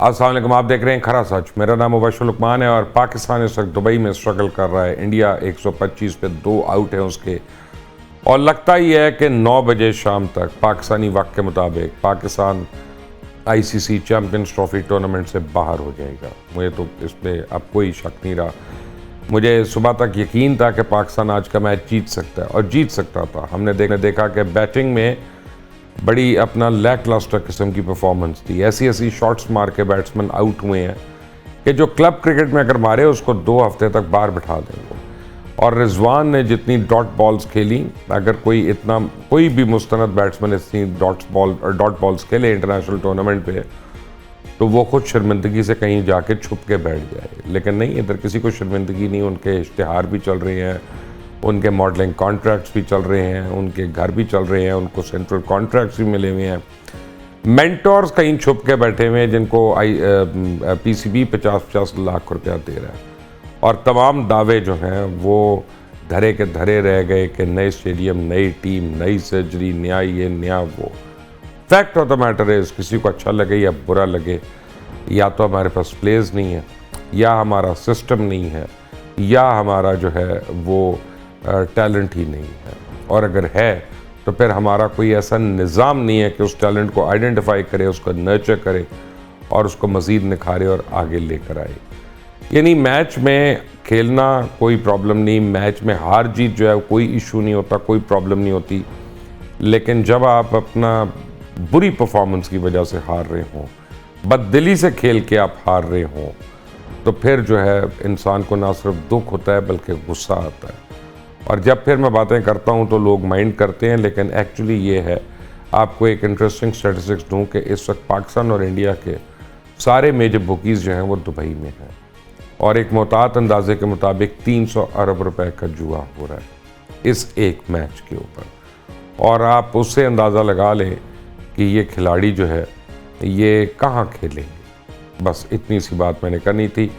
अस्सलाम वालेकुम, आप देख रहे हैं खरा सच। मेरा नाम मुबशर लुकमान है और पाकिस्तान इस वक्त दुबई में स्ट्रगल कर रहा है। इंडिया 125 पे 2 आउट है उसके, और लगता ही है कि 9 बजे शाम तक पाकिस्तानी वक्त के मुताबिक Pakistan ICC champions trophy tournament से बाहर हो जाएगा। मुझे तो इस पर अब कोई शक नहीं रहा। मुझे सुबह तक यकीन था कि पाकिस्तान आज का मैच जीत सकता है और जीत सकता था। हमने देखा कि बैटिंग में बड़ी अपना लैक लास्टर किस्म की परफॉर्मेंस थी। ऐसी शॉट्स मार के बैट्समैन आउट हुए हैं कि जो क्लब क्रिकेट में अगर मारे उसको 2 हफ्ते तक बाहर बिठा देंगे। और रिजवान ने जितनी डॉट बॉल्स खेली, अगर कोई भी मुस्तनद बैट्समैन इतनी डॉट बॉल्स खेले इंटरनेशनल टूर्नामेंट पे, तो वो खुद शर्मिंदगी से कहीं जाके छुप के बैठ जाए। लेकिन नहीं, इधर किसी को शर्मिंदगी नहीं। उनके इश्तिहार भी चल रहे हैं, उनके मॉडलिंग कॉन्ट्रैक्ट्स भी चल रहे हैं, उनके घर भी चल रहे हैं, उनको सेंट्रल कॉन्ट्रैक्ट्स भी मिले हुए हैं। मेंटोर्स कहीं छुप के बैठे हुए हैं जिनको पीसीबी 50-50 लाख रुपया दे रहा है। और तमाम दावे जो हैं वो धरे के धरे रह गए कि नए स्टेडियम, नई टीम, नई सर्जरी, नया ये नया वो। Fact of the matter is, किसी को अच्छा लगे या बुरा लगे, या तो हमारे पास प्लेयर्स नहीं है, या हमारा सिस्टम नहीं है, या हमारा जो है वो टैलेंट ही नहीं है। और अगर है तो फिर हमारा कोई ऐसा निज़ाम नहीं है कि उस टैलेंट को आइडेंटिफाई करे, उसको नर्चर करे और उसको मज़ीद निखारे और आगे लेकर आए। यानी मैच में खेलना कोई प्रॉब्लम नहीं, मैच में हार जीत जो है कोई इशू नहीं होता, कोई प्रॉब्लम नहीं होती। लेकिन जब आप अपना बुरी परफॉर्मेंस की वजह से हार रहे हों, बददिली से खेल के आप हार रहे हों, तो फिर जो है इंसान को ना सिर्फ दुख होता है बल्कि गुस्सा आता है। और जब फिर मैं बातें करता हूं तो लोग माइंड करते हैं, लेकिन एक्चुअली ये है, आपको एक इंटरेस्टिंग स्टैटिस्टिक्स दूं कि इस वक्त पाकिस्तान और इंडिया के सारे मेजर बुकीज़ जो हैं वो दुबई में हैं, और एक मोहतात अंदाजे के मुताबिक 300 अरब रुपए का जुआ हो रहा है इस एक मैच के ऊपर। और आप उससे अंदाज़ा लगा लें कि ये खिलाड़ी जो है ये कहाँ खेलेंगे। बस इतनी सी बात मैंने करनी थी।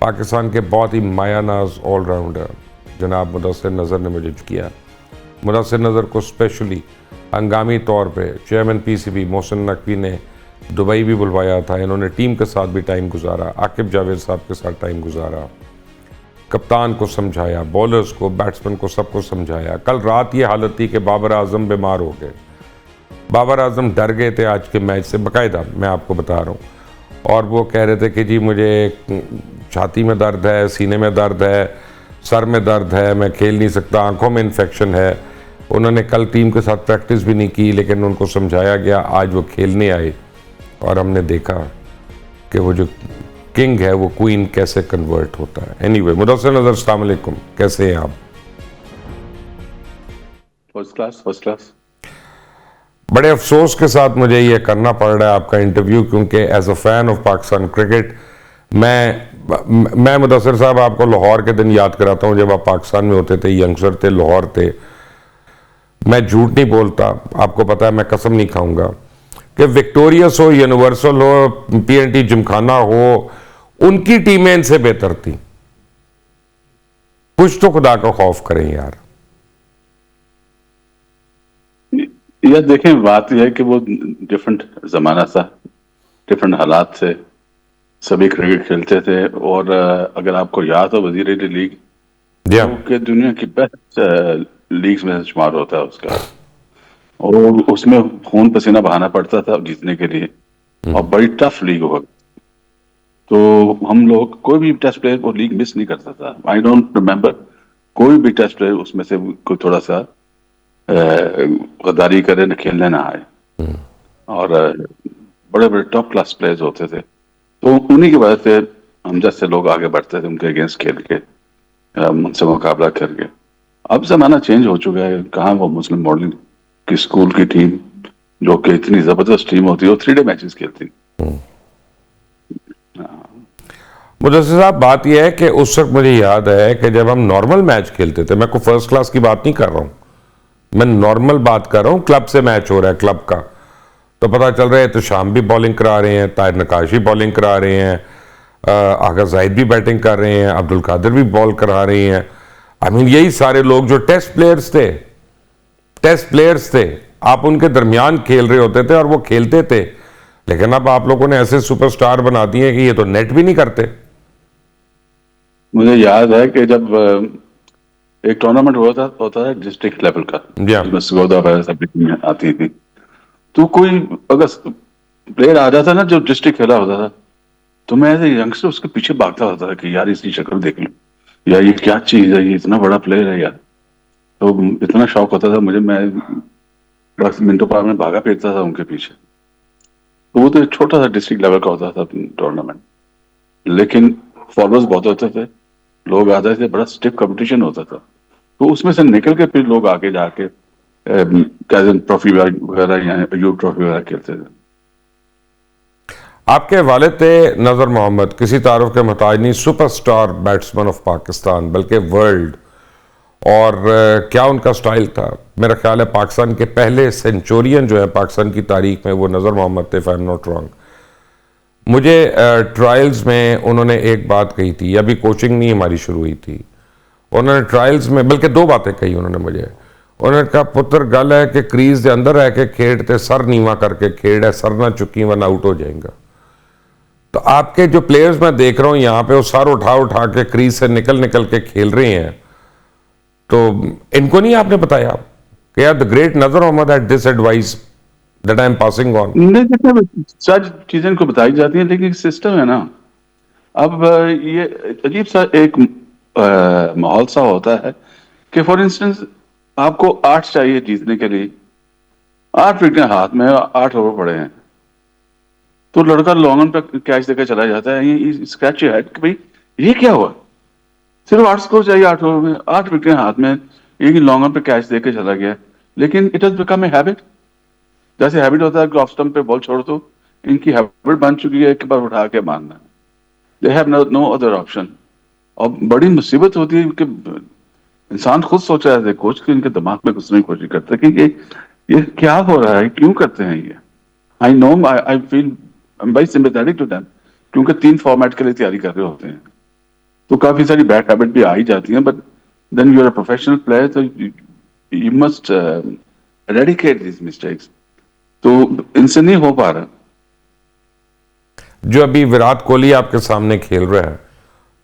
पाकिस्तान के बहुत ही मायानाज ऑलराउंडर जनाब मुदस्सिर नज़र ने मुझे किया। मुदस्सिर नज़र को स्पेशली हंगामी तौर पे चेयरमैन पीसीबी मोहसिन नकवी ने दुबई भी बुलवाया था। इन्होंने टीम के साथ भी टाइम गुजारा, आकिब जावेद साहब के साथ टाइम गुजारा, कप्तान को समझाया, बॉलर्स को, बैट्समैन को, सबको समझाया। कल रात ये हालत थी कि बाबर आजम बीमार हो गए। बाबर आजम डर गए थे आज के मैच से, बाकायदा मैं आपको बता रहा हूँ। और वो कह रहे थे कि जी मुझे छाती में दर्द है, सीने में दर्द है, सर में दर्द है, मैं खेल नहीं सकता, आंखों में इन्फेक्शन है। उन्होंने कल टीम के साथ प्रैक्टिस भी नहीं की, लेकिन उनको समझाया गया, आज वो खेलने आए और हमने देखा कि वो जो किंग है वो क्वीन कैसे कन्वर्ट होता है। एनीवे, मुदस्सिर नज़र, अस्सलाम वालेकुम, कैसे हैं आप? First class. बड़े अफसोस के साथ मुझे ये करना पड़ रहा है आपका इंटरव्यू, क्योंकि as a fan of Pakistan cricket मैं मुदस्सिर साहब आपको लाहौर के दिन याद कराता हूँ जब आप पाकिस्तान में होते थे, यंगस्टर थे, लाहौर थे। मैं झूठ नहीं बोलता, आपको पता है, मैं कसम नहीं खाऊंगा कि विक्टोरियस हो, यूनिवर्सल हो, पीएनटी जिमखाना हो, उनकी टीमें इनसे बेहतर थी। कुछ तो खुदा का खौफ करें यार। यार देखें, बात यह है कि वो डिफरेंट जमाना था, डिफरेंट हालात से सभी क्रिकेट खेलते थे। और अगर आपको याद हो, वजीर लीग के दुनिया की बेस्ट लीग्स में शुमार होता है उसका, और उसमें खून पसीना बहाना पड़ता था जीतने के लिए, और बड़ी टफ लीग हुआ। तो हम लोग कोई भी टेस्ट प्लेयर वो लीग मिस नहीं करता था। आई डोंट रिमेम्बर कोई भी टेस्ट प्लेयर उसमें से कोई थोड़ा सा गद्दारी करे, न खेलने ना आए। और बड़े बड़े टॉप क्लास प्लेयर्स होते थे, तो उन्हीं की वजह से हम जैसे लोग आगे बढ़ते थे उनके अगेंस्ट खेल के, उनसे मुकाबला करके। अब जमाना चेंज हो चुका है। कहाँ वो मुस्लिम मॉडलिंग की स्कूल की टीम जो कि इतनी जबरदस्त टीम होती है, वो 3 डे मैचेस खेलती। मुदस्सिर साहब, बात यह है कि उस वक्त मुझे याद है कि जब हम नॉर्मल मैच खेलते थे, मैं कोई फर्स्ट क्लास की बात नहीं कर रहा हूँ, मैं नॉर्मल बात कर रहा हूँ, क्लब से मैच हो रहा है क्लब का, तो पता चल रहा है तो शाम भी बॉलिंग करा रहे हैं, ताहिर नकाश भी बॉलिंग करा रहे हैं, आगा जाहिद भी बैटिंग कर रहे हैं, अब्दुल कादिर भी बॉल करा रही हैं। आई मीन यही सारे लोग जो टेस्ट प्लेयर्स थे, आप उनके दरमियान खेल रहे होते थे और वो खेलते थे लेकिन अब आप लोगों ने ऐसे सुपरस्टार बना दिए कि ये तो नेट भी नहीं करते। मुझे याद है कि जब एक टूर्नामेंट होता है डिस्ट्रिक्ट लेवल का, जी हाँ। जिसमें सिगोदा वगैरह सब टीमें आती थी, तो कोई अगर प्लेयर आ जाता ना जो डिस्ट्रिक्ट खेला होता था, तो मैं एज ए यंगस्टर उसके पीछे भागता होता था कि यार इसकी शक्ल देख लो, यार ये क्या चीज है, ये इतना बड़ा प्लेयर है यार। तो इतना शौक होता था मुझे, मैं बस मिनटों पार में भागा फिरता था उनके पीछे। तो वो तो एक छोटा सा डिस्ट्रिक्ट लेवल का होता था टूर्नामेंट, लेकिन फॉलोअर्स बहुत होते थे, लोग आते थे, बड़ा स्टिफ कंपटीशन होता था। तो उसमें से निकल के फिर लोग आगे जाके कैजन ट्रॉफी वगैरह या यूथ ट्रॉफी वगैरह खेलते थे। आपके वालिद थे नजर मोहम्मद, किसी तारुफ के मोहताज नहीं, सुपरस्टार बैट्समैन ऑफ पाकिस्तान बल्कि वर्ल्ड। और क्या उनका स्टाइल था। मेरा ख्याल है पाकिस्तान के पहले सेंचुरियन जो है पाकिस्तान की तारीख में, वो नज़र मोहम्मद थे, if I am not wrong. मुझे ट्रायल्स में उन्होंने एक बात कही थी, अभी कोचिंग नहीं हमारी शुरू हुई थी, उन्होंने ट्रायल्स में बल्कि दो बातें कही उन्होंने मुझे। उन्होंने कहा पुत्र गल है कि क्रीज के अंदर रह के खेड ते सर नीवा करके खेड है, सर ना चुकी वरना आउट हो जाएगा। तो आपके जो प्लेयर्स मैं देख रहा हूं यहाँ पे, वो सर उठा उठा के क्रीज से निकल निकल के खेल रहे हैं। तो इनको नहीं आपने बताया कि यार the great Nazar Mohammad had this advice that I am passing on? नहीं, देखिए सच चीजें इनको बताई जाती हैं, लेकिन सिस्टम है ना। अब ये अजीब सा एक माहौल सा होता है कि फॉर इंस्टेंस आपको 8 चाहिए जीतने के लिए, 8 विकेट हाथ में, 8 ओवर पड़े हैं, तो लड़का लॉन्ग ऑन पे कैच देकर चला जाता है। ये स्क्रैच योर हेड कि भाई ये क्या हुआ, सिर्फ 8 स्कोर चाहिए 8 ओवर में, 8 विकेट हाथ में, ये लॉन्ग ऑन पे कैच देकर चला गया। लेकिन it has become a habit. जैसे हैबिट होता है कि ऑफ स्टंप पे बॉल छोड़ दो, इनकी हैबिट बन चुकी है एक बार उठा के मारना। They have no other option. और बड़ी मुसीबत होती है कि इंसान खुद सोच रहा है कोच कि इनके दिमाग में घुसने की कोशिश करते हैं कि ये क्या हो रहा है, क्यों करते हैं ये। I know, I feel I am very sympathetic to them, क्योंकि 3 फॉर्मेट के लिए तैयारी कर रहे होते हैं, तो काफी सारी बैड हैबिट भी आ ही जाती हैं। But then you are a professional player, तो you must eradicate this mistakes. तो इनसे नहीं हो पा रहा। जो अभी विराट कोहली आपके सामने खेल रहा है,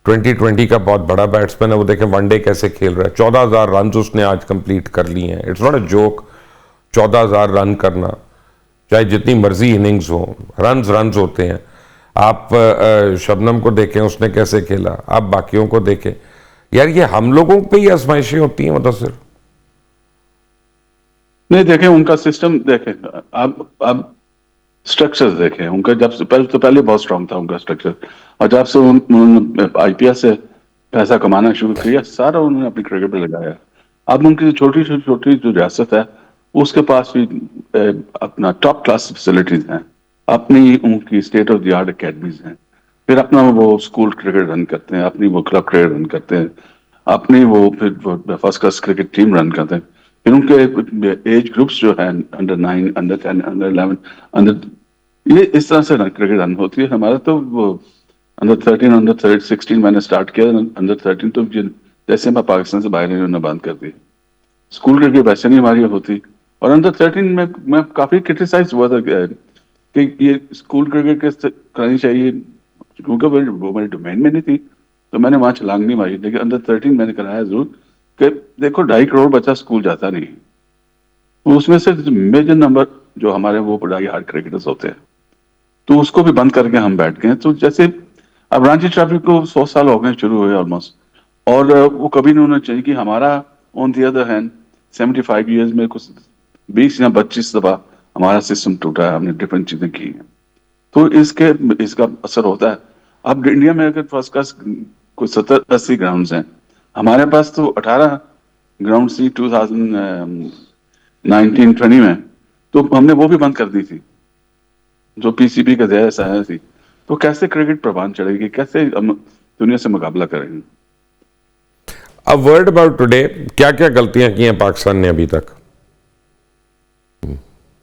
2020 का बहुत बड़ा बैट्समैन है, वो देखें वनडे कैसे खेल रहा है, 14,000 रन उसने आज कंप्लीट कर लिए हैं। It's not a joke, 14,000 run करना, चाहे जितनी मर्जी इनिंग्स हो, रन्स होते हैं। आप शबनम को देखें उसने कैसे खेला, आप बाकियों को देखें। यार ये हम लोगों पे ही आजमाइशें होती हैं मुदस्सिर। नहीं, देखें उनका सिस्टम, देखें आप स्ट्रक्चर देखें उनका। जब से पहले बहुत स्ट्रांग था उनका स्ट्रक्चर, और जब से उन्होंने आईपीएस से पैसा कमाना शुरू किया, सारा उन्होंने अपनी क्रिकेट पे लगाया। अब उनकी छोटी छोटी जो रियासत है, उसके पास भी अपना टॉप क्लास फैसिलिटीज हैं, अपनी उनकी state of the art academies हैं, फिर अपना वो स्कूल क्रिकेट रन करते हैं, अपनी वो क्लब क्रिकेट रन करते हैं, अपनी वो फिर first class cricket team run करते हैं। फिर उनके एज ग्रुप्स जो है, अंडर 9, अंडर 10, अंडर 11, अंडर, ये इस तरह से क्रिकेट रन होती है। हमारा तो वो अंडर 13, अंडर 16 मैंने स्टार्ट किया, अंडर 13 तो जैसे मैं पाकिस्तान से बाहर निकलना बंद कर दी, स्कूल क्रिकेट वैसे नहीं हमारी होती। और अंडर 13 में मैं काफी क्रिटिसाइज हुआ था कि ये स्कूल क्रिकेट करानी चाहिए, क्योंकि वो मेरे डोमेन में नहीं थी, तो मैंने वहां छलांग नहीं मारी। लेकिन अंडर 13 मैंने कराया जरूर कि देखो 2.5 करोड़ बच्चा स्कूल जाता नहीं, तो उसमें से मेजर नंबर जो हमारे वो पढ़ाई हार्ड क्रिकेटर्स होते हैं, तो उसको भी बंद करके हम बैठ गए। तो जैसे अब रणजी ट्रॉफी को 100 साल हो गए शुरू हुए ऑलमोस्ट, और वो कभी नहीं होना चाहिए कि हमारा on the other hand 75 years में कुछ 20 या 25 दफा हमारा सिस्टम टूटा है, हमने डिफरेंट चीजें की हैं, तो इसका असर होता है। अब इंडिया में अगर फर्स्ट क्लास कोई 70-80 ग्राउंड हैं, हमारे पास तो 18 ग्राउंड थी 2019-20 में, तो हमने वो भी बंद कर दी थी जो पीसीबी का जैसा सहायता थी। तो कैसे क्रिकेट प्रभान चढ़ेगी, कैसे हम दुनिया से मुकाबला करेंगे। अब वर्ड अबाउट टुडे, क्या क्या गलतियां की हैं पाकिस्तान ने अभी तक?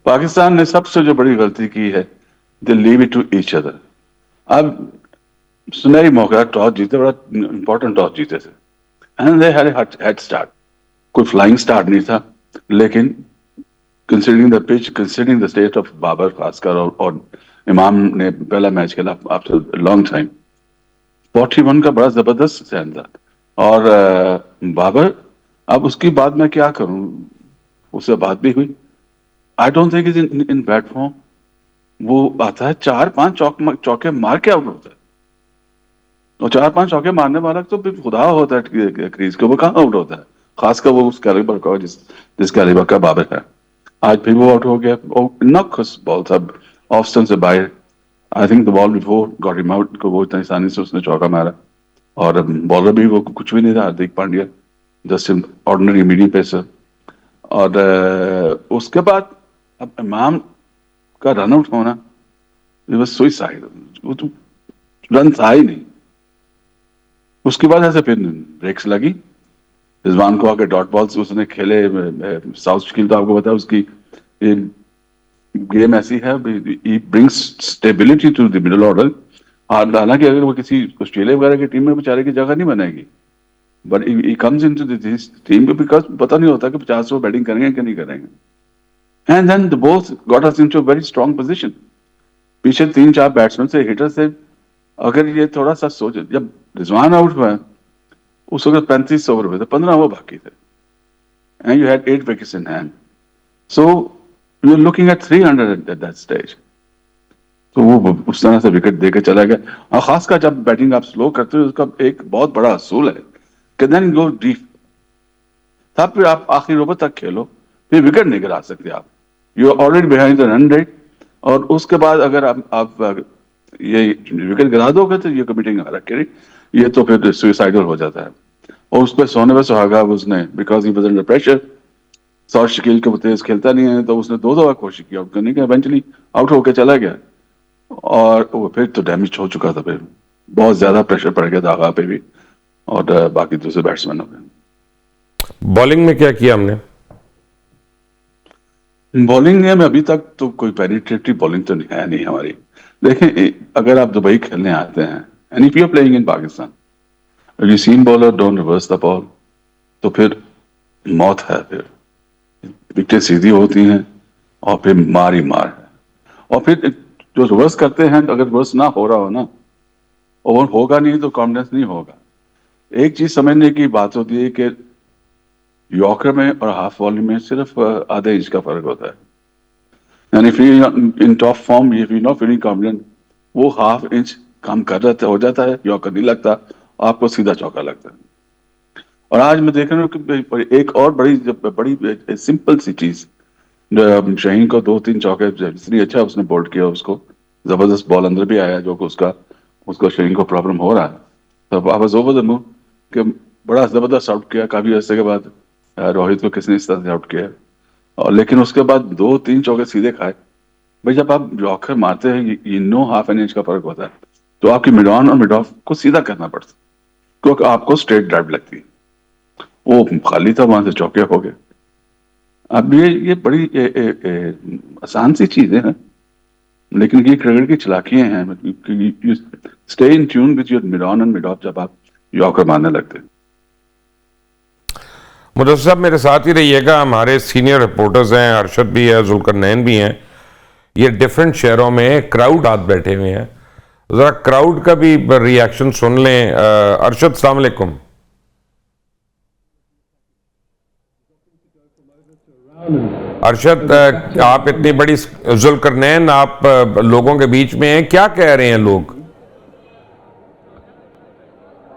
पाकिस्तान ने सबसे जो बड़ी गलती की है, they leave it to each other. अब सुनहरी मौका, टॉस जीते, बड़ा इंपॉर्टेंट टॉस जीते थे, and they had head start. कोई फ्लाइंग स्टार्ट नहीं था, लेकिन considering the pitch, considering the state of Babar खासकर, और इमाम ने पहला मैच खेला आफ्टर लॉन्ग टाइम, 41 का बड़ा जबरदस्त स्टैंड था। और बाबर, अब उसकी बात मैं क्या करूं, उससे बात भी हुई। I don't think is in bad form. वो आता है 4-5 चौके मार के आउट होता है, और 4-5 चौके मारने वाला तो फिर खुदा होता है क्रीज के, वो कहाँ आउट होता है, खासकर वो उस कैलिबर का जिस कैलिबर का बाबर है। आज फिर वो आउट हो गया, और इतना खुश बॉल था ऑफ स्टंप से बाहर। I think the ball before got him out को वो इतनी आसानी से उसने चौका मारा। और बॉलर भी वो कुछ भी नहीं था, Hardik Pandya, just an ordinary medium pacer. और उसके बाद अब इमाम का रन आउट होना, it was suicide। वो तो रन था ही नहीं। उसके बाद ऐसे फिर ब्रेक्स लगी, रिजवान को आके डॉट बॉल्स उसने खेले। साउथ स्किल तो आपको पता है उसकी गेम ऐसी है, he brings stability to the middle order. हालांकि अगर वो किसी ऑस्ट्रेलिया वगैरह की टीम में बेचारे की जगह नहीं बनेगी, but he comes into this team because पता नहीं होता कि 50 ओवर बैटिंग करेंगे कि नहीं करेंगे। And then the balls got us into very strong position. पीछे 3-4 बैट्समैन से, हिटर से, अगर ये थोड़ा सा सोचे, जब रिजवान आउट हुआ उस वक्त 35 ओवर हुए थे, 15 ओवर बाकी थे, and you had 8 wickets in hand, so you are looking at 300 at that stage. तो वो उस तरह से विकेट देके चला गया। और खासकर जब बैटिंग आप स्लो करते हो, उसका एक बहुत बड़ा असूल है कि देन गो डीप, तब फिर आप आखिरी ओवर तक खेलो, फिर विकेट नहीं गिरा सकते आप, you are already behind the run rate. और उसके बाद अगर आप ये विकेट गिरा दोगे तो ये कमिटिंग रखेगी, ये तो फिर सुइसाइडल हो जाता है। और उस पर सोने पे सुहागा उसने, because he was under pressure, shot Shakeel के तेज खेलता नहीं है, तो उसने 2 दफा कोशिश की आउट करने की, इवेंचुअली आउट होकर चला गया। और वो फिर तो डैमेज हो चुका था, फिर बहुत ज्यादा प्रेशर पड़ गया था आगा पे भी, और बाकी दूसरे बैट्समैनों पे। बॉलिंग में क्या किया हमने? बॉलिंग में अभी तक तो कोई पेनिट्रेटिव बॉलिंग तो है नहीं हमारी। देखें, अगर आप दुबई खेलने आते हैं, and if you are playing in Pakistan, you seen bowler don't reverse the ball, तो फिर मौत है, फिर विकेट सीधी होती हैं, और फिर मार ही मार है। और फिर जो रिवर्स करते हैं, अगर रिवर्स ना हो रहा हो ना, ओवर होगा नहीं तो कॉन्फिडेंस नहीं होगा। एक चीज समझने की बात होती है कि यॉर्कर में और हाफ वॉली में सिर्फ आधे इंच का फर्क होता है। यानी if you in top form, if you not feeling confident, वो हाफ इंच कम कर जाता हो जाता है, यॉर्कर नहीं लगता, आपको सीधा चौका लगता है। और आज मैं देख रहा हूँ कि एक और बड़ी सिंपल सी चीज, शाहीन को 2-3 चौके इतनी अच्छा उसने बोल्ड किया, उसको जबरदस्त बॉल अंदर भी आया, जो कि उसको शाहीन को प्रॉब्लम हो रहा है। तो I was over the moon कि बड़ा जबरदस्त आउट किया, काफी अर्से के बाद रोहित को किसने इस तरह से आउट किया। और लेकिन उसके बाद 2-3 चौके सीधे खाए। भाई जब आप यॉर्कर मारते हैं, ये नो हाफ एन इंच का फर्क होता है, तो आपकी मिड ऑन और मिड ऑफ को सीधा करना पड़ता है, क्योंकि आपको स्ट्रेट ड्राइव लगती है। वो खाली था, वहां से चौके हो गए। अब ये बड़ी आसान सी चीजें हैं, लेकिन ये क्रिकेट की चालाकियां हैं। Stay in tune with your mid on and mid of जब आप यॉर्कर मारने लगते हैं। मुदस्सिर साहब मेरे साथ ही रहिएगा, हमारे सीनियर रिपोर्टर्स हैं, अरशद भी है, जुल्करनैन भी हैं। ये डिफरेंट शहरों में क्राउड आज बैठे हुए हैं, जरा क्राउड का भी रिएक्शन सुन लें। अरशद, अस्सलाम वालेकुम। अरशद, आप इतनी बड़ी, जुल्करनैन आप लोगों के बीच में हैं, क्या कह रहे हैं लोग?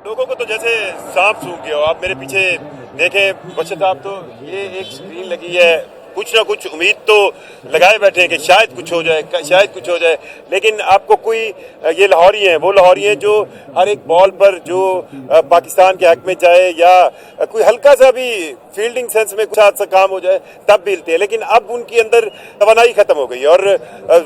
लोगों को तो जैसे सांप सूख गया हो। आप मेरे पीछे देखें बच्चे साहब, तो ये एक स्क्रीन लगी है, कुछ ना कुछ उम्मीद तो लगाए बैठे हैं कि शायद कुछ हो जाए, शायद कुछ हो जाए। लेकिन आपको कोई, ये लाहौरी हैं, वो लाहौरी हैं जो हर एक बॉल पर जो पाकिस्तान के हक में जाए, या कोई हल्का सा भी फील्डिंग सेंस में कुछ सा काम हो जाए तब भी हिलते हैं। लेकिन अब उनकी अंदर तवानाई खत्म हो गई, और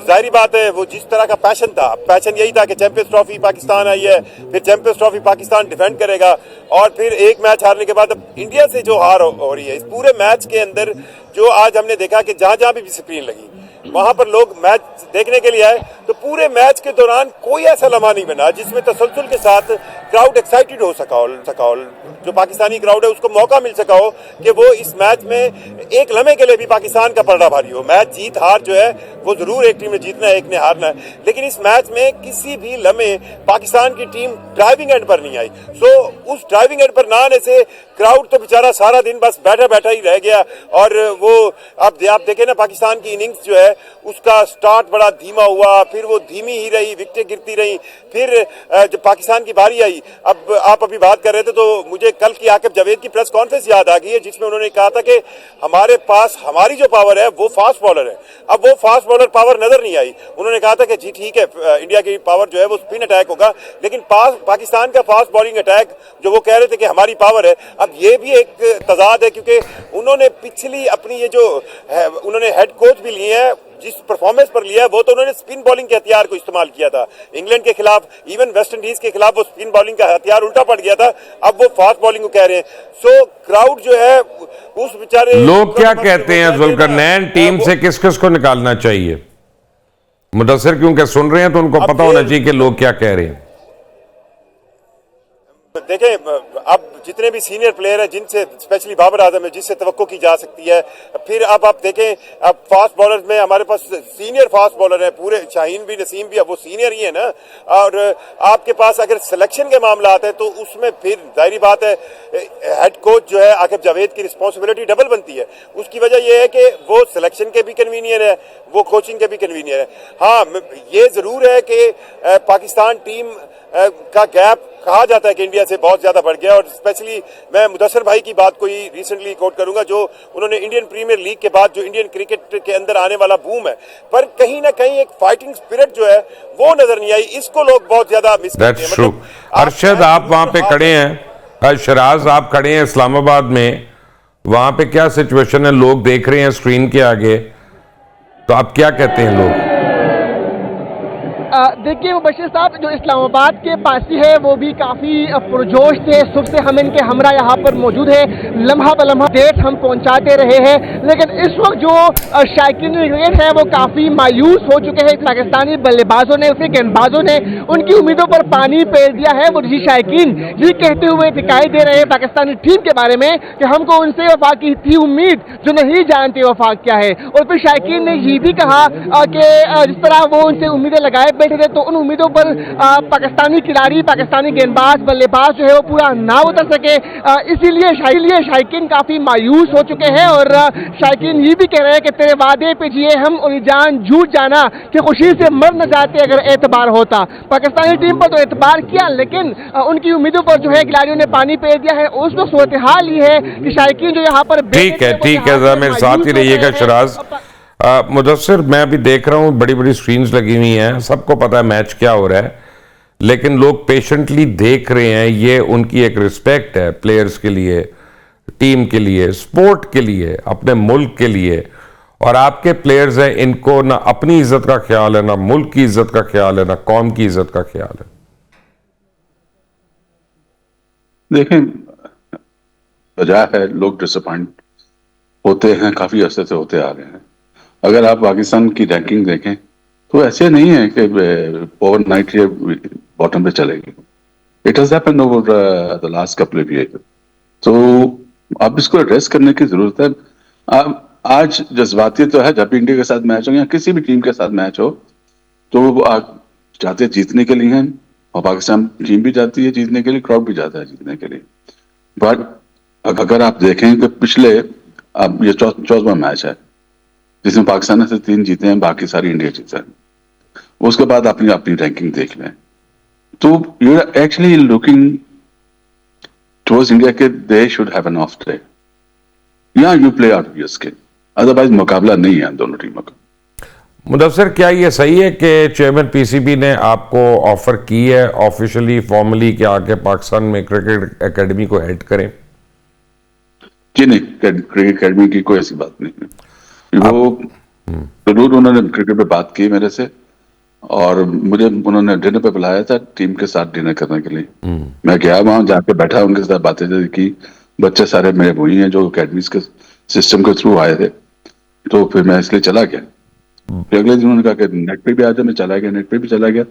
जाहिर बात है वो जिस तरह का पैशन यही था कि चैंपियंस ट्रॉफी पाकिस्तान आई है, फिर चैंपियंस ट्रॉफी पाकिस्तान डिफेंड करेगा, और फिर एक मैच हारने के बाद अब इंडिया से जो हार हो रही है, इस पूरे मैच के अंदर जो आज हमने देखा कि जहां जहां भी स्क्रीन लगी, वहां पर लोग मैच देखने के लिए आए, तो पूरे मैच के दौरान कोई ऐसा लम्हा नहीं बना जिसमें तसलसल के साथ क्राउड एक्साइटेड हो सका हो, जो पाकिस्तानी क्राउड है उसको मौका मिल सका हो कि वो इस मैच में एक लम्हे के लिए भी पाकिस्तान का पलड़ा भारी हो। मैच जीत हार जो है वो जरूर एक टीम ने जीतना है, एक ने हारना है, लेकिन इस मैच में किसी भी लम्हे पाकिस्तान की टीम ड्राइविंग एंड पर नहीं आई। सो उस ड्राइविंग एंड पर ना आने से क्राउड तो बेचारा सारा दिन बस बैठा बैठा ही रह गया। और वो आप देखें ना, पाकिस्तान की इनिंग्स जो है उसका स्टार्ट बड़ा धीमा हुआ, फिर वो धीमी ही रही, विकेटें गिरती रही, फिर जब पाकिस्तान की बारी आई, अब आप अभी बात कर रहे थे तो मुझे कल की आकिब जावेद की प्रेस कॉन्फ्रेंस याद आ गई है, जिसमें उन्होंने कहा था कि हमारे पास हमारी जो पावर है वो फास्ट बॉलर है। अब वो फास्ट बॉलर पावर नजर नहीं आई। उन्होंने कहा था कि जी ठीक है, इंडिया की पावर जो है वो स्पिन अटैक होगा, लेकिन पाकिस्तान का फास्ट बॉलिंग अटैक जो वो कह रहे थे कि हमारी पावर है, अब ये भी एक तजाद है, क्योंकि उन्होंने पिछली अपनी ये जो है उन्होंने हेड कोच भी लिए हैं, जिस परफॉर्मेंस पर लिया है वो तो उन्होंने स्पिन बॉलिंग के हथियार को इस्तेमाल किया था इंग्लैंड के खिलाफ, इवन वेस्ट इंडीज के खिलाफ वो स्पिन बॉलिंग का हथियार उल्टा पड़ गया था, अब वो फास्ट बॉलिंग को कह रहे हैं। सो क्राउड जो है उस बेचारे लोग क्या कहते हैं जुल्करनैन, टीम से किस किस को निकालना चाहिए? मुदस्सिर क्योंकि सुन रहे हैं तो उनको पता होना चाहिए कि लोग क्या कह रहे हैं। देखें, अब जितने भी सीनियर प्लेयर हैं जिनसे, स्पेशली बाबर आजम है जिससे तवक्को की जा सकती है, फिर अब आप देखें, अब फास्ट बॉलर में हमारे पास सीनियर फास्ट बॉलर हैं पूरे, शाहीन भी, नसीम भी, अब वो सीनियर ही है ना। और आपके पास अगर सिलेक्शन के मामला आते हैं तो उसमें फिर जाहिर बात है हेड कोच जो है आकिब जावेद की रिस्पॉन्सिबिलिटी डबल बनती है। उसकी वजह यह है कि वो सिलेक्शन के भी कन्वीनियर है, वो कोचिंग के भी कन्वीनियर है। हाँ, ये जरूर है कि पाकिस्तान टीम का गैप कहा जाता है कि इंडिया से बहुत ज्यादा बढ़ गया, और स्पेशली मैं मुदस्सिर भाई की बात को ही रिसेंटली कोट करूंगा, जो उन्होंने इंडियन प्रीमियर लीग के बाद जो इंडियन क्रिकेट के अंदर आने वाला बूम है, पर कहीं ना कहीं एक फाइटिंग स्पिरिट जो है वो नजर नहीं आई। इसको लोग बहुत ज्यादा मिस करते हैं। मतलब अरशद, आप वहां पे खड़े हैं, शराज आप खड़े हैं इस्लामाबाद में, वहां पे क्या सिचुएशन है? लोग देख रहे हैं स्क्रीन के आगे, तो आप क्या कहते हैं लोग? देखिए मुबश्शिर साहब, जो इस्लामाबाद के पासी है वो भी काफ़ी पुरजोश थे। सुबह से हम इनके हमरा यहाँ पर मौजूद है, लम्हा ब लम्हा डेट हम पहुँचाते रहे हैं, लेकिन इस वक्त जो शायकीन क्रिकेट है वो काफ़ी मायूस हो चुके हैं। पाकिस्तानी बल्लेबाजों ने, उसके गेंदबाजों ने उनकी उम्मीदों पर पानी फेर दिया है। वो जी शायकीन ये कहते हुए दिखाई दे रहे हैं पाकिस्तानी टीम के बारे में कि हमको उनसे वफा की थी उम्मीद, जो नहीं जानते वफा क्या है। और फिर शायकीन ने ये भी कहा कि जिस तरह वो उनसे उम्मीदें लगाए बैठे थे, तो उन उम्मीदों पर पाकिस्तानी खिलाड़ी, पाकिस्तानी गेंदबाज, बल्लेबाज जो है वो पूरा ना उतर सके, इसीलिए शायकीन काफी मायूस हो चुके हैं। और शायकीन ये भी कह रहे हैं कि तेरे वादे पे जिए हम और जान झूठ जाना कि खुशी से मर न जाते अगर एतबार होता। पाकिस्तानी टीम पर तो एतबार किया, लेकिन उनकी उम्मीदों पर जो है खिलाड़ियों ने पानी फेर दिया है। उसमें सूरत हाल ये है कि शायकीन जो यहाँ पर ठीक है, मेरे साथ ही रहिएगा शराज। मुदस्सिर, मैं अभी देख रहा हूँ बड़ी बड़ी स्क्रीन्स लगी हुई हैं, सबको पता है मैच क्या हो रहा है, लेकिन लोग पेशेंटली देख रहे हैं। ये उनकी एक रिस्पेक्ट है प्लेयर्स के लिए, टीम के लिए, स्पोर्ट के लिए, अपने मुल्क के लिए। और आपके प्लेयर्स हैं, इनको ना अपनी इज्जत का ख्याल है, ना मुल्क की इज्जत का ख्याल है, ना कौम की इज्जत का ख्याल है। देखें, वजह है लोग डिसअपॉइंट होते हैं, काफी अरसे से होते आ रहे हैं। अगर आप पाकिस्तान की रैंकिंग देखें तो ऐसे नहीं है कि ओवरनाइट ये बॉटम पे चलेगी। It has happened over the last couple of year. तो अब इसको एड्रेस करने की जरूरत है। आज जज्बाती तो है, जब भी इंडिया के साथ मैच हो या किसी भी टीम के साथ मैच हो तो आप जाते जीतने के लिए हैं, और पाकिस्तान टीम भी जाती है जीतने के लिए, क्राउड भी जाता है जीतने के लिए। बट अगर आप देखें कि पिछले अब ये 14वां मैच है जिसमें पाकिस्तान से 3 जीते हैं, बाकी सारी इंडिया जीता है। उसके बाद अपनी अपनी रैंकिंग देख लें तो you are actually looking towards India के they should have an off day, या you play out of your skin, otherwise मुकाबला नहीं है दोनों टीमों का। मुदस्सिर, क्या ये सही है कि चेयरमैन पीसीबी ने आपको ऑफर की है ऑफिशियली, फॉर्मली, कि आके पाकिस्तान में क्रिकेट एकेडमी को हेड करें? जी नहीं, क्रिकेट एकेडमी की कोई ऐसी बात नहीं है। वो जरूर उन्होंने क्रिकेट पे बात की मेरे से, और मुझे उन्होंने डिनर पे बुलाया था टीम के साथ डिनर करने के लिए। मैं गया, वहां जाके बैठा, उनके साथ बातें की। बच्चे सारे मेरे वही हैं जो अकेडमीज के सिस्टम के थ्रू आए थे, तो फिर मैं इसलिए चला गया। फिर अगले दिन उन्होंने कहा कि नेट पे भी आ जाओ, मैं चला गया, नेट पे भी चला गया।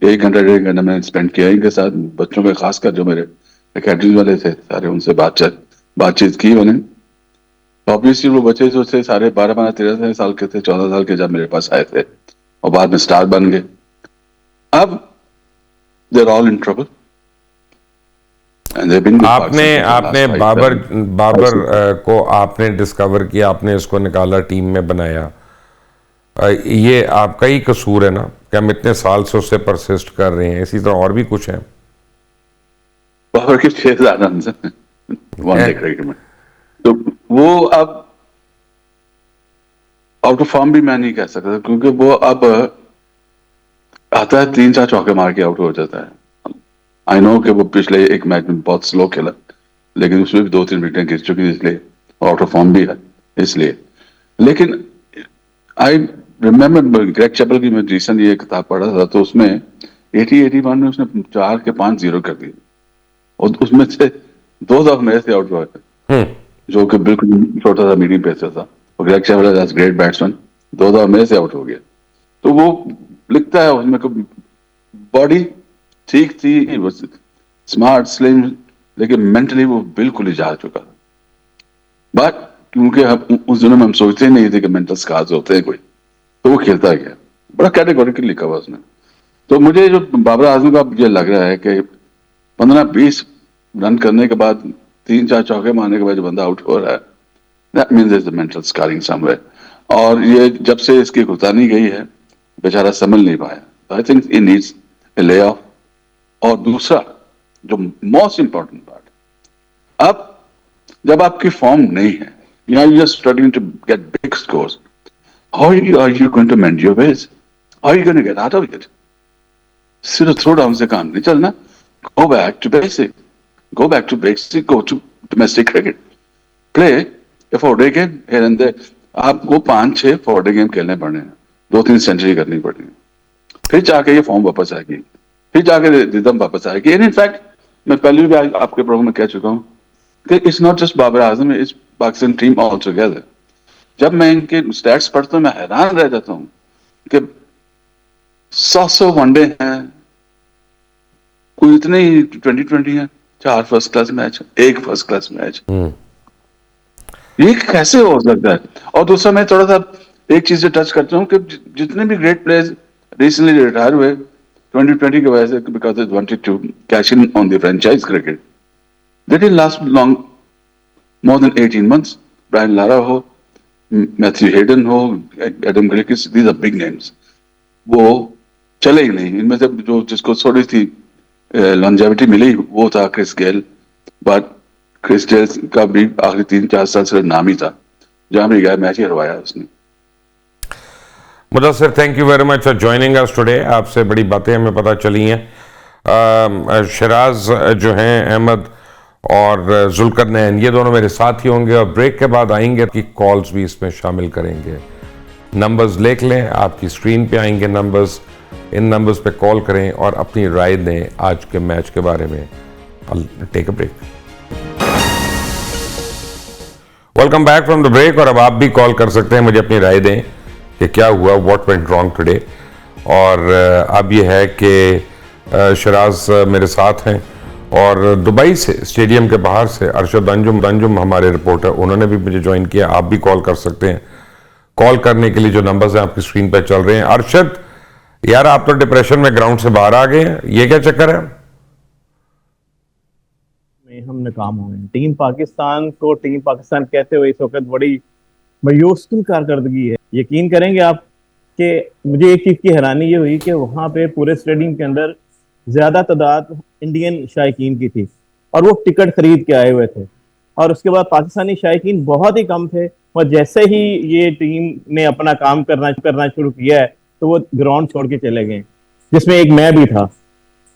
1 घंटा 1.5 घंटा मैंने स्पेंड किया इनके साथ, बच्चों के खासकर जो मेरे अकेडमी वाले थे सारे, उनसे बातचीत की मैंने। ऑब्वियसली वो बच्चे जो थे सारे 12-13 साल के थे, 14 साल के जब मेरे पास आए थे और बाद में स्टार बन गए। अब देयर ऑल इन ट्रबल। आपने बाबर को आपने डिस्कवर किया, आपने इसको निकाला, टीम में बनाया। ये आपका ही कसूर है ना कि हम इतने साल से उससे परसिस्ट कर रहे हैं? इसी तरह और भी कुछ है? बाबर के 6 रन वनडे क्रिकेट में, तो वो अब आउट ऑफ फॉर्म भी मैं नहीं कह सकता, क्योंकि वो अब आता है 3-4 चौके मार के आउट हो जाता है। आई नो कि वो पिछले एक मैच में बहुत स्लो खेला, लेकिन उसमें भी 2-3 विकेटें गिर चुकी, इसलिए आउट ऑफ फॉर्म भी है इसलिए। लेकिन आई रिमेम्बर ग्रेग चैपल की मैं रिसेंट ये किताब पढ़ा था, तो उसमें 81 में उसने 4 के 5 0 कर दिए और उसमें से 2 दफा मेरे से आउट हुआ था, जो कि बिल्कुल छोटा सा मीडियम पेसर था। और Greg Chappell as great batsman 2 दफा मेरे से आउट हो गया। तो वो लिखता है उसमें कि बॉडी ठीक थी, वो स्मार्ट स्लिम, लेकिन मेंटली वो बिल्कुल ही जा चुका था। बट क्योंकि उस दिनों में हम सोचते ही नहीं थे कि मेंटल स्कार्स होते हैं कोई, तो वो खेलता गया, बड़ा कैटेगोरिकली लिखा हुआ उसने। तो मुझे जो बाबर आजम का मुझे लग रहा है कि 15-20 रन करने के बाद 3-4 चौके मारने के बाद जो बंदा आउट हो रहा है, that means there is a mental scarring somewhere. और ये जब से इसकी गुतानी गई है, बेचारा संभल नहीं पाया। I think he needs a lay off. और दूसरा जो मोस्ट इंपॉर्टेंट पार्ट, अब जब आपकी फॉर्म नहीं है, you are just struggling to get big scores, how are you going to mend your ways? How are you going to get out of it? सिर्फ throw down से काम नहीं चलना। Go back to basic, go back to basic, go to domestic cricket, play a 4-डे game here and there. आपको 5-6 4-डे game खेलने पड़ने हैं, 2-3 सेंचुरी करनी पड़ेगी, फिर जाके ये फॉर्म वापस आएगी, फिर जाके रिदम वापस आएगी। इन फैक्ट मैं पहले भी आपके प्रोग्राम में कह चुका हूं कि it's not just Babar Azam, it's Pakistan team all together. जब मैं इनके स्टैट्स पढ़ता हूं मैं हैरान रह जाता हूं कि 100 वनडे हैं, कोई इतने ही 2020 है, 4 first class match, 1 first class match, ये कैसे हो सकता है? और दूसरा मैं थोड़ा सा एक चीज से टच करता हूँ कि जितने भी ग्रेट प्लेयर्स रिसेंटली रिटायर हुए 2020 की वजह से, because they wanted to cash in on the franchise cricket, they didn't last long, more than 18 months. Brian Lara हो, मैथ्यू हेडन हो, Adam Gilchrist, these are big names, वो चले ही नहीं। इनमें से जो जिसको थोड़ी सी लॉन्जेविटी मिली वो था Chris Gayle, but Chris Gayle का भी आखिरी 3-4 साल से नाम ही था, जहां भी गया मैच ही हरवाया उसने। Mudassir, thank you very much for joining us today. आपसे बड़ी बातें हमें पता चली हैं। शराज जो हैं अहमद और जुल्करनैन, ये दोनों मेरे साथ ही होंगे और ब्रेक के बाद आएंगे कि कॉल्स भी इसमें शामिल करेंगे। नंबर्स लिख लें, आपकी स्क्रीन पे आएंगे नंबर्स, इन नंबर्स पे कॉल करें और अपनी राय दें आज के मैच के बारे में। Take a break. Welcome back from the break. और अब आप भी कॉल कर सकते हैं, मुझे अपनी राय दें कि क्या हुआ, व्हाट वेंट रॉन्ग टुडे। और अब ये है कि शराज मेरे साथ हैं और दुबई से, स्टेडियम के बाहर से अरशद अंजुम हमारे रिपोर्टर, उन्होंने भी मुझे ज्वाइन किया। आप भी कॉल कर सकते हैं। कॉल करने के लिए जो नंबर्स हैं आपकी स्क्रीन पर चल रहे हैं। अरशद यार, आप तो डिप्रेशन में ग्राउंड से बाहर आ गए हैं, ये क्या चक्कर है? हम नाकाम हो गए। टीम पाकिस्तान को टीम पाकिस्तान कहते हुए इस वक्त बड़ी मायूसकुन कारकर्दगी है। यकीन करेंगे आप कि मुझे एक चीज की हैरानी ये हुई कि वहां पे पूरे स्टेडियम के अंदर ज्यादा तादाद इंडियन शायकीन की थी और वो टिकट खरीद के आए हुए थे, और उसके बाद पाकिस्तानी शायकीन बहुत ही कम थे। और जैसे ही ये टीम ने अपना काम करना शुरू किया है तो वो ग्राउंड छोड़ के चले गए, जिसमें एक मैं भी था।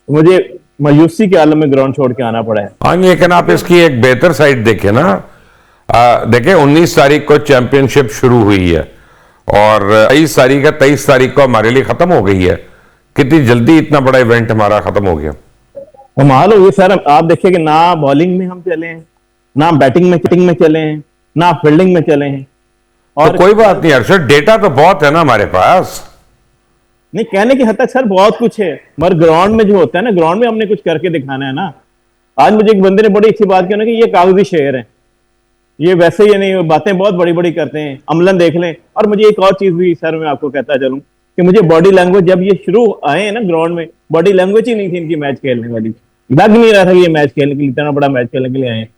मुझे मायूसी के आलम में ग्राउंड छोड़ के आना पड़ा है। हाँ, लेकिन आप इसकी एक बेहतर साइड देखें ना। देखें 19 तारीख को चैंपियनशिप शुरू हुई है और 23 तारीख को हमारे लिए खत्म हो गई है। कितनी जल्दी इतना बड़ा इवेंट हमारा खत्म हो गया। कमाल हो गई सर। आप देखिए कि ना बॉलिंग में हम चले हैं, ना बैटिंग में चले हैं, ना फील्डिंग में चले हैं। तो कोई बात नहीं अर्शद, डेटा तो बहुत है ना हमारे पास। नहीं, कहने की हद तक सर बहुत कुछ है, मगर ग्राउंड में जो होता है ना, ग्राउंड में हमने कुछ करके दिखाना है ना। आज मुझे एक बंदे ने बड़ी अच्छी बात की ना कि ये कागजी शेर है, ये वैसे ही नहीं, बातें बहुत बड़ी बड़ी करते हैं, अमलन देख लें। और मुझे एक और चीज भी सर मैं आपको कहता चलूं कि मुझे बॉडी लैंग्वेज, जब ये शुरू आए हैं ना ग्राउंड में, बॉडी लैंग्वेज ही नहीं थी इनकी मैच खेलने वाली, लग नहीं रहा था कि ये मैच खेलने के लिए, इतना बड़ा मैच खेलने के लिए आए हैं।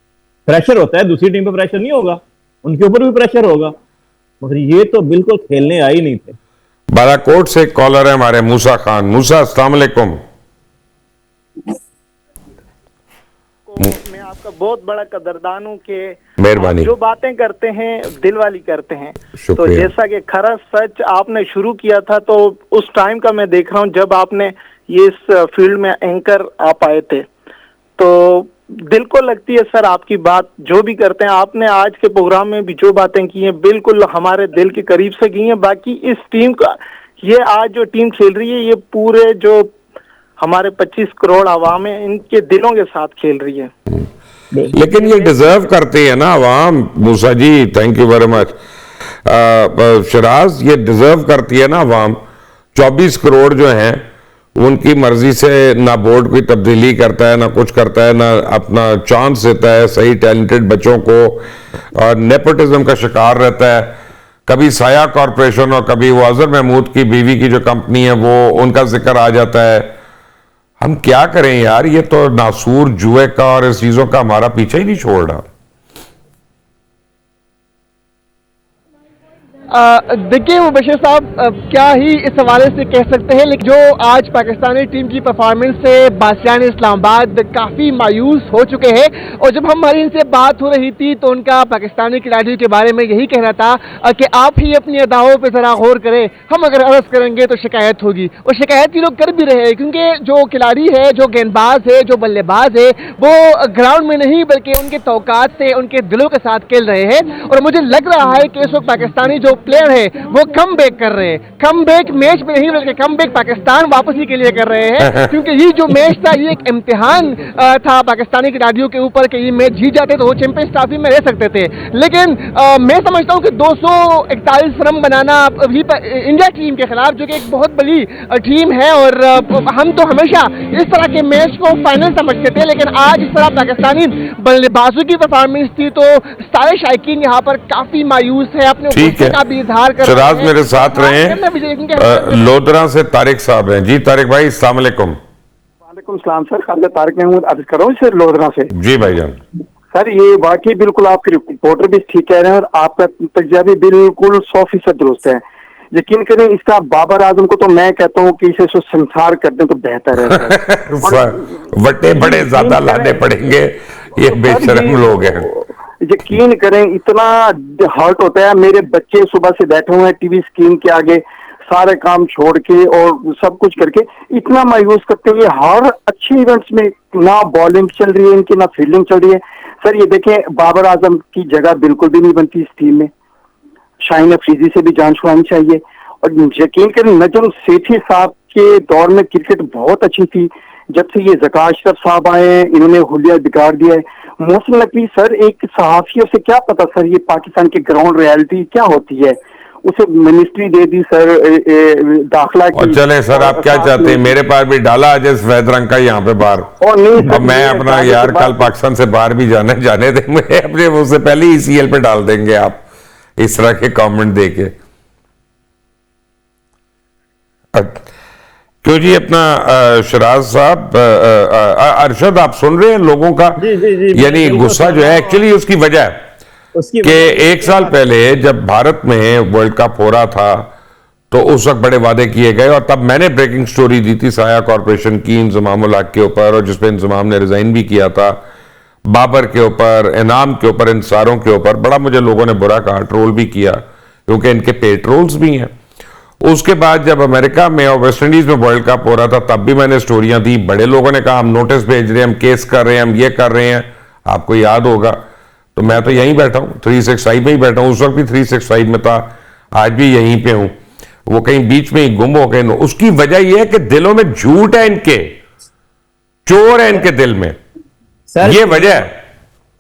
प्रेशर होता है, दूसरी टीम पे प्रेशर नहीं होगा, उनके ऊपर भी प्रेशर होगा, मगर ये तो बिल्कुल खेलने आए ही नहीं थे। बालाकोट से एक कॉलर है हमारे, मूसा खान। मूसा, अस्सलाम वालेकुम। मैं आपका बहुत बड़ा कदरदान हूँ कि मेहरबानी। जो बातें करते हैं दिल वाली करते हैं। तो शुक्रिया। जैसा कि खरा सच आपने शुरू किया था, तो उस टाइम का मैं देख रहा हूँ जब आपने ये इस फील्ड में एंकर आप आए थे, तो दिल को लगती है सर आपकी बात। जो भी करते हैं आपने आज के प्रोग्राम में भी जो बातें की हैं बिल्कुल हमारे दिल के करीब से की हैं। बाकी इस टीम का, ये आज जो टीम खेल रही है, ये पूरे जो हमारे 25 करोड़ आवाम है इनके दिलों के साथ खेल रही है। लेकिन ये डिजर्व करते हैं ना आवाम। मूसा जी, thank you very much. Sharaj, ये डिजर्व करती है ना आवाम। 24 करोड़ जो हैं उनकी मर्जी से ना बोर्ड कोई तब्दीली करता है, ना कुछ करता है, ना अपना चांस देता है सही टैलेंटेड बच्चों को, और नेपोटिज्म का शिकार रहता है। कभी साया कॉरपोरेशन और कभी वो अजहर महमूद की बीवी की जो कंपनी है वो, उनका जिक्र आ जाता है। हम क्या करें यार, ये तो नासूर जुए का और इस चीजों का हमारा पीछे ही नहीं छोड़ रहा। देखिए मुबशिर साहब, क्या ही इस हवाले से कह सकते हैं, लेकिन जो आज पाकिस्तानी टीम की परफॉर्मेंस से बासियान इस्लामाबाद काफ़ी मायूस हो चुके हैं। और जब हमारी इनसे बात हो रही थी तो उनका पाकिस्तानी खिलाड़ियों के बारे में यही कहना था कि आप ही अपनी अदाओं पर ज़रा गौर करें, हम अगर अर्ज करेंगे तो शिकायत होगी। और शिकायत ही लोग कर भी रहे हैं, क्योंकि जो खिलाड़ी है, जो गेंदबाज है, जो बल्लेबाज है, वो ग्राउंड में नहीं बल्कि उनके तौकात से, उनके दिलों के साथ खेल रहे हैं। और मुझे लग रहा है कि इस वक्त पाकिस्तानी जो प्लेयर है वो कम बैक कर रहे हैं, कम बैक मैच में नहीं बल्कि कम बैक पाकिस्तान वापसी के लिए कर रहे हैं। क्योंकि ये जो मैच था ये एक इम्तिहान था पाकिस्तानी खिलाड़ियों के ऊपर कि ये मैच जीत जाते तो वो चैंपियंस ट्रॉफी में रह सकते थे। लेकिन मैं समझता हूं कि 241 रन बनाना अभी इंडिया टीम के खिलाफ, जो कि एक बहुत बड़ी टीम है, और हम तो हमेशा इस तरह के मैच को फाइनल समझते थे, लेकिन आज इस तरह पाकिस्तानी बल्लेबाजों की परफॉर्मेंस थी तो सारे शायकीन यहाँ पर काफी मायूस है, अपने गुस्से का भी इजहार कर। शराज मेरे साथ रहे। लोधरा से तारिक साहब हैं। जी तारिक भाई, अस्सलाम वालेकुम। वालेकुम सलाम सर, खालिद तारिक महमूद अर्ज कर रहा हूँ सर, लोधरा से। जी भाईजान। सर ये वाकई बिल्कुल आपके रिपोर्टर भी ठीक कह रहे हैं और आपका तजिया भी बिल्कुल 100% दुरुस्त है। यकीन करें, इसका बाबर आजम को तो मैं कहता हूँ कि इसे संसार कर दें तो बेहतर है। वटे बड़े ज्यादा लाने पड़ेंगे, ये बेशरम लोग हैं। यकीन करें, इतना हर्ट होता है। मेरे बच्चे सुबह से बैठे हुए हैं टीवी स्क्रीन के आगे, सारे काम छोड़ के और सब कुछ करके इतना मायूस करते हुए हर अच्छे इवेंट्स में ना बॉलिंग चल रही है इनकी, ना फील्डिंग चल रही है। सर ये देखें, बाबर आजम की जगह बिल्कुल भी नहीं बनती इस टीम में। शाहीन अफरीदी से भी जान छुड़ानी चाहिए। और यकीन करें, नजम सेठी साहब के दौर में क्रिकेट बहुत अच्छी थी। जब से ये ज़का अशरफ साहब आए हैं, इन्होंने हुलिया बिगाड़ दिया है। मोहसिन नकवी सर, एक सहाफियों से क्या पता सर ये पाकिस्तान की ग्राउंड रियलिटी क्या होती है। उसे मिनिस्ट्री दे दी सर दाखिला की। और चले सर, आप क्या चाहते हैं, मेरे पास भी डाला आज सफेद रंग का यहाँ पे बाहर। और नहीं अब मैं अपना यार कल पाकिस्तान से बाहर भी जाने देंगे, अपने उससे पहले ही ECL पे डाल देंगे आप इस तरह के कमेंट देके। क्यों जी अपना शराज साहब, अरशद आप सुन रहे हैं लोगों का? जी, यानी गुस्सा जो है एक्चुअली उसकी वजह है कि एक साल पहले जब भारत में वर्ल्ड कप हो रहा था तो उस वक्त बड़े वादे किए गए, और तब मैंने ब्रेकिंग स्टोरी दी थी साया कॉरपोरेशन की इंजमाम उल हक के ऊपर, और जिसपे इंजमाम ने रिजाइन भी किया था, बाबर के ऊपर, इनाम के ऊपर, इन सारों के ऊपर बड़ा मुझे लोगों ने बुरा कहा, ट्रोल भी किया, क्योंकि इनके पेड ट्रोल्स भी हैं। उसके बाद जब अमेरिका में और वेस्ट इंडीज में वर्ल्ड कप हो रहा था तब भी मैंने स्टोरियां दी। बड़े लोगों ने कहा हम नोटिस भेज रहे हैं, हम केस कर रहे हैं, हम ये कर रहे हैं। आपको याद होगा, तो मैं तो यहीं बैठा हूं, 365 में ही बैठा हूं। उस वक्त भी 365 में था, आज भी यहीं पे हूं। वो कहीं बीच में ही गुम हो गए। उसकी वजह यह है कि दिलों में झूठ है, इनके चोर है इनके दिल में, ये वजह है।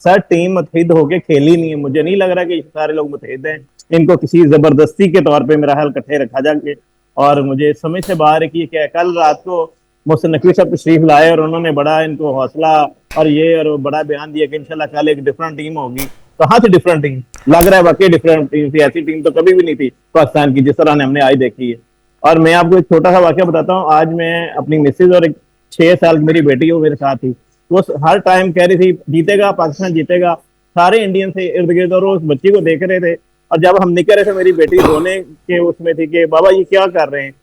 सर टीम मुतहिद होके खेली नहीं है। मुझे नहीं लग रहा कि सारे लोग मुतहिद हैं। इनको किसी जबरदस्ती के तौर पे मेरा ख्याल इकट्ठे रखा जाके, और मुझे समझ से बाहर है कि क्या कल रात को मोहसिन नकवी साहब तशरीफ लाए और उन्होंने बड़ा इनको हौसला और ये और बड़ा बयान दिया कि इंशाल्लाह कल एक डिफरेंट टीम होगी। कहाँ थी डिफरेंट टीम? लग रहा है वाकई डिफरेंट टीम थी, ऐसी टीम तो कभी भी नहीं थी पाकिस्तान की जिस तरह हमने आज देखी है। और मैं आपको एक छोटा सा वाक्य बताता हूँ। आज मैं अपनी मिसेज और एक 6 साल की मेरी बेटी वो मेरे साथ थी, वो हर टाइम कह रही थी जीतेगा पाकिस्तान जीतेगा, सारे इंडियन से इर्द गिर्द, और वो उस बच्ची को देख रहे थे। और जब हम निकल रहे थे मेरी बेटी रोने के उसमें थी कि बाबा ये क्या कर रहे हैं।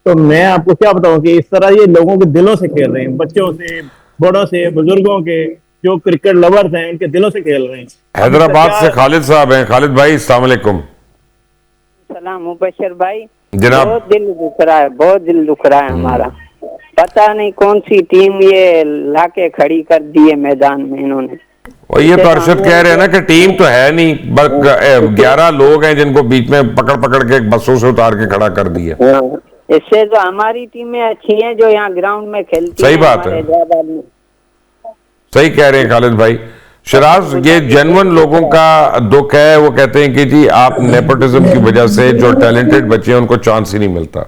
तो मैं आपको क्या बताऊं कि इस तरह ये लोगों के दिलों से खेल रहे हैं, बच्चों से, बड़ों से, बुजुर्गों के, जो क्रिकेट लवर्स हैं उनके दिलों से खेल रहे हैं। हैदराबाद से खालिद साहब हैं। खालिद भाई अस्सलाम वालेकुम। सलाम मुबशर भाई। जनाब। बहुत दिल दुख रहा है, बहुत दिल दुख रहा है हमारा। पता नहीं कौन सी टीम ये लाके खड़ी कर दी है मैदान में इन्होंने। और ये तो अरशद कह रहे हैं ना कि टीम तो है नहीं, बस 11 लोग हैं जिनको बीच में पकड़ पकड़ के बसों से उतार के खड़ा कर दिया। इससे तो हमारी टीमें अच्छी हैं जो यहाँ ग्राउंड में खेलती हैं। सही बात है, सही कह रहे हैं खालिद भाई। शराज, ये जेन्युइन लोगों का दुख है। वो कहते हैं कि जी आप नेपोटिज्म की वजह से जो टैलेंटेड बच्चे हैं उनको चांस ही नहीं मिलता।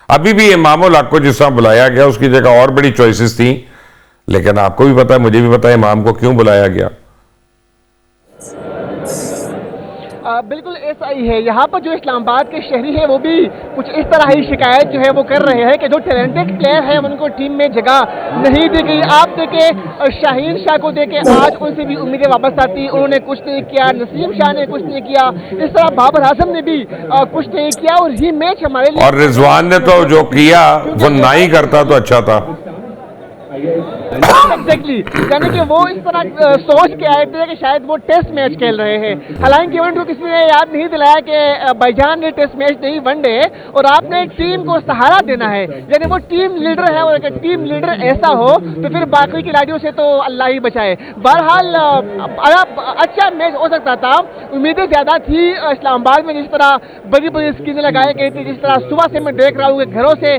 अभी भी इमामुल हक को जिस तरह बुलाया गया उसकी जगह और बड़ी चॉइसेस थी, लेकिन आपको भी पता है, मुझे भी पता है इमाम को क्यों बुलाया गया। बिल्कुल ऐसा ही है। यहाँ पर जो इस्लामाबाद के शहरी है वो भी कुछ इस तरह ही शिकायत जो है वो कर रहे हैं कि जो टैलेंटेड प्लेयर है उनको टीम में जगह नहीं दी गई। आप देखें शाहीन शाह को देखे, आज उनसे भी उम्मीदें वापस आती, उन्होंने कुछ नहीं किया। नसीम शाह ने कुछ नहीं किया, इस तरह बाबर आजम ने भी कुछ नहीं किया। और ये मैच हमारे लिए, और रिजवान ने तो जो किया वो ना ही करता तो अच्छा था। एग्जैक्टली, यानी कि वो इस तरह सोच के आए थे कि शायद वो टेस्ट मैच खेल रहे हैं। हालांकि उनको किसी ने याद नहीं दिलाया कि भाईजान ने टेस्ट मैच नहीं वनडे, और आपने टीम को सहारा देना है। यानी वो टीम लीडर है, और अगर टीम लीडर ऐसा हो तो फिर बाकी खिलाड़ियों से तो अल्लाह ही बचाए। बहरहाल अच्छा मैच हो सकता था, उम्मीदें ज्यादा थी इस्लामाबाद में। जिस तरह बड़ी बड़ी स्क्रीनें लगाई गई थी, जिस तरह सुबह से मैं देख रहा हूँ कि घरों से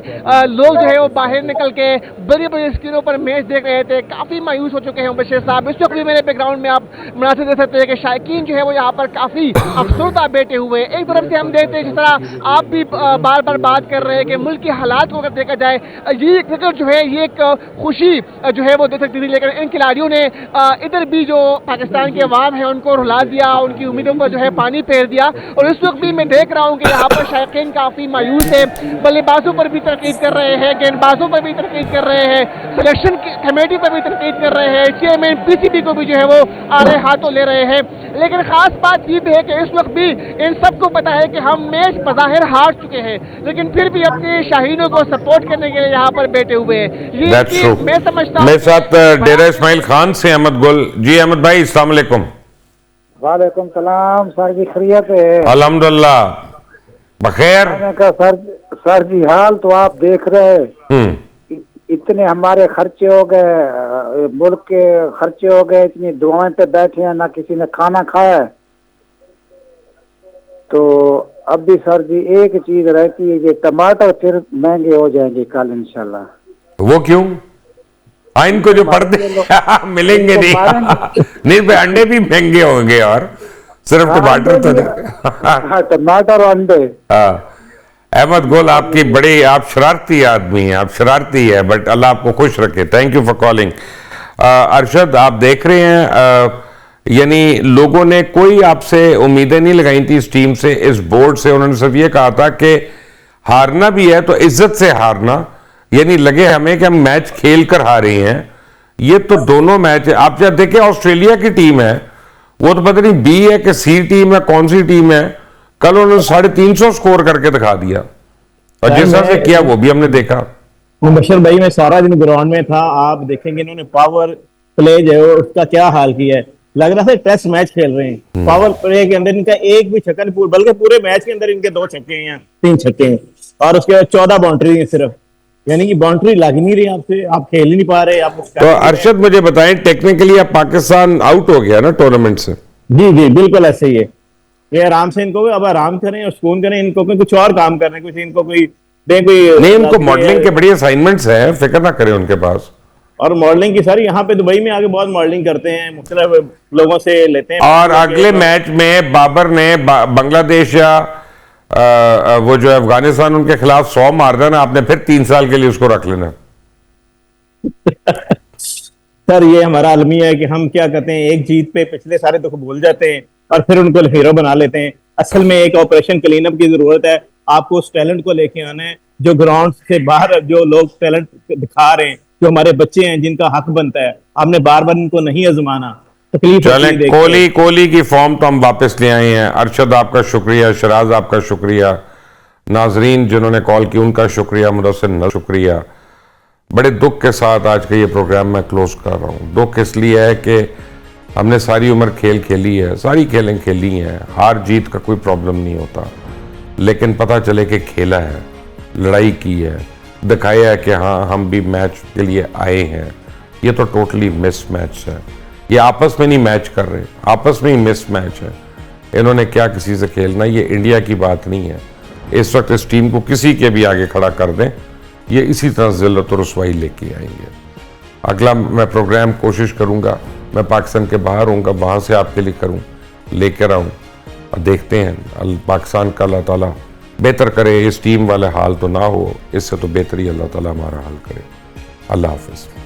लोग जो है वो बाहर निकल के बड़ी बड़ी स्क्रीनों पर मैच देख रहे थे, काफी मायूस हो चुके हैं बशीर साहब। इस वक्त भी मेरे बैकग्राउंड में आप मुनासिब देख सकते हैं कि शायकीन जो है वो यहाँ पर काफी अफसरदा बैठे हुए। एक तरफ से हम देखते हैं जिस तरह आप भी बार बार बात कर रहे हैं कि मुल्क के हालात को अगर देखा जाए, ये क्रिकेट जो है ये एक खुशी जो है वो दे सकती थी, लेकिन इन खिलाड़ियों ने इधर भी जो पाकिस्तान के अवाम है उनको रुला दिया, उनकी उम्मीदों पर जो है पानी फेर दिया। और इस वक्त भी मैं देख रहा हूँ कि यहाँ पर शायकीन काफी मायूस है, बल्लेबाजों पर भी तनकीद कर रहे हैं, गेंदबाजों पर भी तनकीद कर रहे हैं, सिलेक्शन कमेटी पर भी तनकीद कर रहे हैं, चेयरमैन पीसीबी को भी जो है वो आड़े हाथों ले रहे हैं। लेकिन खास बात ये भी है कि इस वक्त भी इन सबको पता है कि हम मैच बज़ाहिर हार चुके हैं, लेकिन फिर भी अपने शाहीनों को सपोर्ट करने के लिए यहाँ पर बैठे हुए हैं। ये मैं समझता हूँ। मेरे साथ डेरा इस्माइल खान से अहमद गुल जी। अहमद भाई अस्सलाम वालेकुम। वालेकुम सलाम सर जी, खैरियत है? अल्हम्दुलिल्लाह बखैर। सर जी हाल तो आप देख रहे हैं, इतने हमारे खर्चे हो गए, मुल्क के खर्चे हो गए, इतनी दुआएं पे बैठे हैं, ना किसी ने खाना खाया। तो अब भी सर जी एक चीज रहती है, ये टमाटर फिर महंगे हो जाएंगे कल इंशाल्लाह। वो क्यों? इनको जो पड़ते मिलेंगे नहीं नहीं भाई, अंडे भी महंगे होंगे और सिर्फ टमाटर तो नहीं। टमाटर और अंडे। अहमद गुल आपकी बड़ी, आप शरारती आदमी हैं, आप शरारती है, बट अल्लाह आपको खुश रखे। Thank you for calling. Arshad, आप देख रहे हैं यानी लोगों ने कोई आपसे उम्मीदें नहीं लगाई थी इस टीम से, इस बोर्ड से। उन्होंने सिर्फ ये कहा था कि हारना भी है तो इज्जत से हारना, यानी लगे हमें कि हम मैच खेल कर हारे हैं। ये तो दोनों मैच, आप जब देखें ऑस्ट्रेलिया की टीम है, वो तो पता नहीं बी है कि सी टीम है, कौन सी टीम है, कल उन्होंने 350 स्कोर करके दिखा दिया, और जैसा से किया वो भी हमने देखा। मुबशर भाई, मैं सारा दिन ग्राउंड में था, आप देखेंगे इन्होंने पावर प्ले जो है उसका क्या हाल किया है। लग रहा था टेस्ट मैच खेल रहे हैं। पावर प्ले के अंदर इनका एक भी छक्का नहीं, बल्कि पूरे मैच के अंदर इनके 2 छक्के हैं, 3 छक्के हैं, और उसके बाद 14 बाउंड्री है सिर्फ, यानी कि बाउंड्री लग नहीं रही आपसे, आप खेल ही नहीं पा रहे। आप तो अरशद मुझे बताएं, टेक्निकली अब पाकिस्तान आउट हो गया ना टूर्नामेंट से? जी जी बिल्कुल ऐसे ही है। ये आराम से इनको अब आराम करें और सुकून करें, इनको कुछ और काम करने, कुछ इनको कोई नहीं, इनको मॉडलिंग के बड़ी असाइनमेंट्स हैं, फिक्र ना करें उनके पास। और मॉडलिंग की सारी यहाँ पे दुबई में आके बहुत मॉडलिंग करते हैं, मुख्तलिफ लोगों से लेते हैं। और अगले मैच में बाबर ने बांग्लादेश या वो जो है अफगानिस्तान उनके खिलाफ 100 मार देना, आपने फिर 3 साल के लिए उसको रख लेना। सर ये हमारा अलमिया है कि हम क्या करते हैं, एक जीत पे पिछले सारे दुख भूल जाते हैं और फिर उनको हीरो बना लेते हैं। असल में एक ऑपरेशन क्लीन अप की जरूरत है। आपको उस टैलेंट को लेके आना है जो ग्राउंड से बाहर जो लोग टैलेंट दिखा रहे हैं, जो हमारे बच्चे हैं जिनका हक बनता है, आपने बार बार इनको नहीं आजमाना। तकलीफ चलें, कोहली की फॉर्म तो हम वापस ले आए हैं। अरशद आपका शुक्रिया, शराज आपका शुक्रिया, नाजरीन जिन्होंने कॉल की उनका शुक्रिया, मुदस्सिर शुक्रिया। बड़े दुख के साथ आज का ये प्रोग्राम मैं क्लोज कर रहा हूँ। दुख इसलिए है कि हमने सारी उम्र खेल खेली है, सारी खेलें खेली हैं, हार जीत का कोई प्रॉब्लम नहीं होता, लेकिन पता चले कि खेला है, लड़ाई की है, दिखाया है कि हाँ हम भी मैच के लिए आए हैं। ये तो टोटली मिस मैच है। ये आपस में नहीं मैच कर रहे, आपस में ही मिस मैच है। इन्होंने क्या किसी से खेलना, ये इंडिया की बात नहीं है। इस वक्त इस टीम को किसी के भी आगे खड़ा कर दें, ये इसी तरह ज़िल्लत और रुसवाई लेके आएंगे। अगला मैं प्रोग्राम कोशिश करूँगा, मैं पाकिस्तान के बाहर होऊंगा, वहाँ से आपके लिए करूँ, लेकर आऊँ। देखते हैं पाकिस्तान का अल्लाह ताला बेहतर करे। इस टीम वाले हाल तो ना हो, इससे तो बेहतरी अल्लाह ताला हमारा हाल करे। अल्लाह हाफ़िज़।